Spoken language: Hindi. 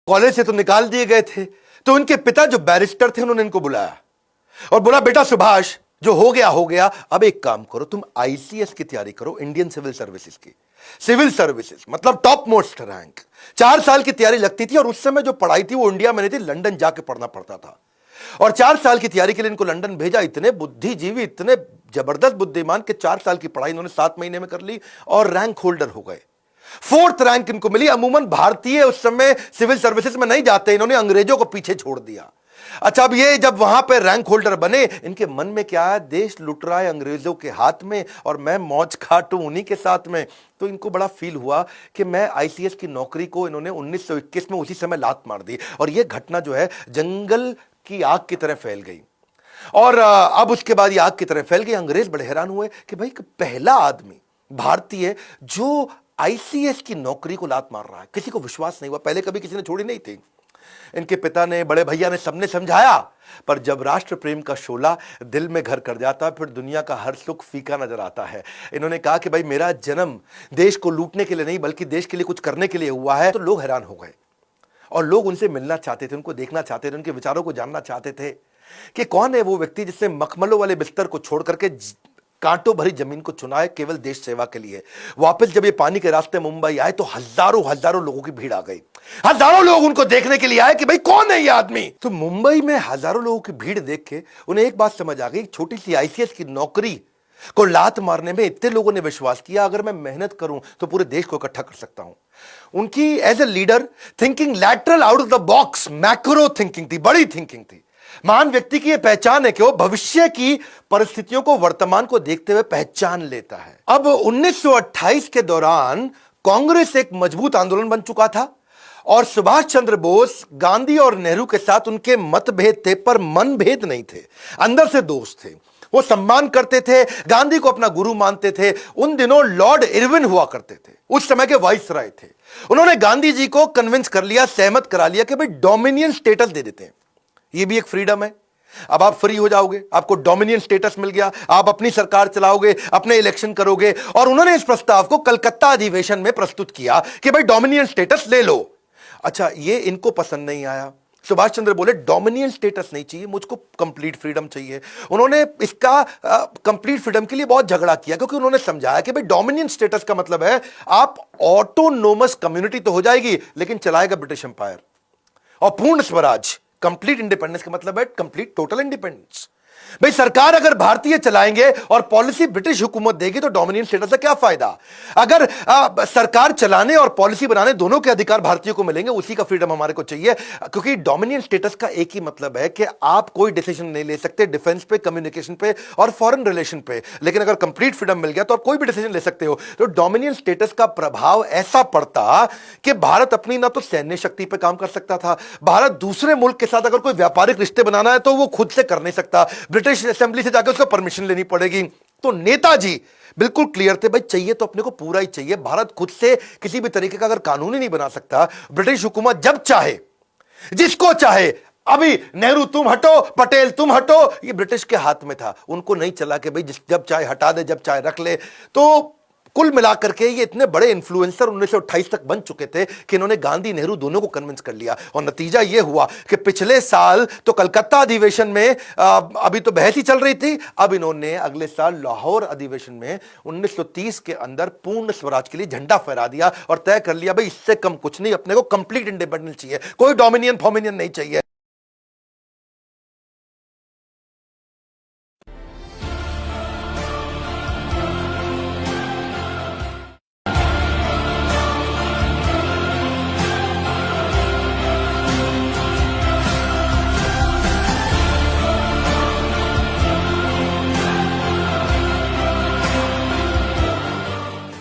कॉलेज से तो निकाल दिए गए थे। तो इनके पिता जो बैरिस्टर थे उन्होंने इनको बुलाया और बोला, बेटा सुभाष, जो हो गया हो गया, अब एक काम करो, तुम आईसीएस की तैयारी करो, इंडियन सिविल सर्विसेज की। सिविल सर्विसेज मतलब टॉप मोस्ट रैंक। 4 साल की तैयारी लगती थी और उस समय जो पढ़ाई थी वो इंडिया में नहीं थी, लंदन जाके पढ़ना पड़ता था। और 4 साल की तैयारी के लिए इनको लंदन भेजा। इतने बुद्धिजीवी, इतने जबरदस्त बुद्धिमान के 4 साल की पढ़ाई इन्होंने 7 महीने में कर ली और रैंक होल्डर हो गए। 4th रैंक इनको मिली। अमूमन भारतीय उस समय सिविल सर्विसेज में नहीं जाते, इन्होंने अंग्रेजों को पीछे छोड़ दिया। अच्छा, अब ये जब वहां पे रैंक होल्डर बने, इनके मन में क्या है, देश लुट रहा है अंग्रेजों के हाथ में और मैं मौज काटूं उन्हीं के साथ में। तो इनको बड़ा फील हुआ कि मैं आईसीएस की नौकरी को, इन्होंने 1921 में उसी समय लात मार दी और यह घटना जो है जंगल की आग की तरह फैल गई। और अब उसके बाद ये आग की तरह फैल गई। अंग्रेज बड़े हैरान हुए कि भाई पहला आदमी भारतीय जो आईसीएस की नौकरी को लात मार रहा है। किसी को विश्वास नहीं हुआ, पहले कभी किसी ने छोड़ी नहीं थी। इनके पिता ने, बड़े भैया ने, सबने समझाया, पर जब राष्ट्र प्रेम का शोला दिल में घर कर जाता, फिर दुनिया का हर सुख फीका नजर आता है। इन्होंने कहा कि भाई मेरा जन्म देश को लूटने के लिए नहीं बल्कि देश के लिए कुछ करने के लिए हुआ है। तो लोग हैरान हो गए और लोग उनसे मिलना चाहते थे, उनको देखना चाहते थे, उनके विचारों को जानना चाहते थे कि कौन है वो व्यक्ति जिसने मखमलों वाले बिस्तर को छोड़ करके कांटों भरी जमीन को चुना है केवल देश सेवा के लिए। वापस जब ये पानी के रास्ते मुंबई आए तो हजारों हजारों लोगों की भीड़ आ गई। हजारों लोग उनको देखने के लिए आए कि भाई कौन है ये आदमी। तो मुंबई में हजारों लोगों की भीड़ देख के उन्हें एक बात समझ आ गई, छोटी सी आईसीएस की नौकरी को लात मारने में इतने लोगों ने विश्वास किया, अगर मैं मेहनत करूं तो पूरे देश को इकट्ठा कर सकता हूं। उनकी as a leader thinking lateral out of the box, macro thinking थी, बड़ी थिंकिंग थी। महान व्यक्ति की यह पहचान है कि वो भविष्य की परिस्थितियों को, वर्तमान को देखते हुए पहचान लेता है। अब 1928 के दौरान कांग्रेस एक मजबूत आंदोलन बन चुका था और सुभाष चंद्र बोस, गांधी और नेहरू के साथ उनके मतभेद थे पर मनभेद नहीं थे, अंदर से दोस्त थे। वो सम्मान करते थे, गांधी को अपना गुरु मानते थे। उन दिनों लॉर्ड इरविन हुआ करते थे, उस समय के वाइसराय थे। उन्होंने गांधी जी को कन्विंस कर लिया, सहमत करा लिया कि भाई डोमिनियन स्टेटस दे देते हैं, ये भी एक फ्रीडम है। अब आप फ्री हो जाओगे, आपको डोमिनियन स्टेटस मिल गया, आप अपनी सरकार चलाओगे, अपने इलेक्शन करोगे। और उन्होंने इस प्रस्ताव को कलकत्ता अधिवेशन में प्रस्तुत किया कि भाई डोमिनियन स्टेटस ले लो। अच्छा, ये इनको पसंद नहीं आया। सुभाष चंद्र बोले डोमिनियन स्टेटस नहीं चाहिए, मुझको कंप्लीट फ्रीडम चाहिए। उन्होंने इसका कंप्लीट फ्रीडम के लिए बहुत झगड़ा किया क्योंकि उन्होंने समझाया कि भाई डोमिनियन स्टेटस का मतलब है आप ऑटोनोमस कम्युनिटी तो हो जाएगी लेकिन चलाएगा ब्रिटिश एम्पायर। और पूर्ण स्वराज, कंप्लीट इंडिपेंडेंस का मतलब है कंप्लीट टोटल इंडिपेंडेंस। भाई सरकार अगर भारतीय चलाएंगे और पॉलिसी ब्रिटिश हुकूमत देगी तो डोमिनियन स्टेटस का क्या फायदा। अगर सरकार चलाने और पॉलिसी बनाने दोनों के अधिकार भारतीयों को मिलेंगे, उसी का फ्रीडम हमारे को चाहिए। क्योंकि डोमिनियन स्टेटस का एक ही मतलब है कि आप कोई डिसीजन नहीं ले सकते डिफेंस पे, कम्युनिकेशन पे और फॉरेन रिलेशन पे, लेकिन अगर कंप्लीट फ्रीडम मिल गया तो आप कोई भी डिसीजन ले सकते हो। तो डोमिनियन स्टेटस का प्रभाव ऐसा पड़ता कि भारत अपनी ना तो सैन्य शक्ति पर काम कर सकता था, भारत दूसरे मुल्क के साथ अगर कोई व्यापारिक रिश्ते बनाना है तो वो खुद से कर नहीं सकता, ब्रिटिश असेंबली से जाकर उसको परमिशन लेनी पड़ेगी। तो नेताजी बिल्कुल क्लियर थे, भाई चाहिए तो अपने को पूरा ही चाहिए। भारत खुद से किसी भी तरीके का अगर कानून ही नहीं बना सकता, ब्रिटिश हुकूमत जब चाहे जिसको चाहे, अभी नेहरू तुम हटो, पटेल तुम हटो, ये ब्रिटिश के हाथ में था। उनको नहीं चला कि भाई जब चाहे हटा दे, जब चाहे रख ले। तो कुल मिलाकर के ये इतने बड़े इन्फ्लुएंसर 1928 तक बन चुके थे कि इन्होंने गांधी, नेहरू दोनों को कन्विंस कर लिया। और नतीजा ये हुआ कि पिछले साल तो कलकत्ता अधिवेशन में अभी तो बहस ही चल रही थी, अब इन्होंने अगले साल लाहौर अधिवेशन में 1930 के अंदर पूर्ण स्वराज के लिए झंडा फहरा दिया और तय कर लिया भाई इससे कम कुछ नहीं, अपने को कंप्लीट इंडिपेंडेंस चाहिए, कोई डोमिनियन फॉमिनियन नहीं चाहिए।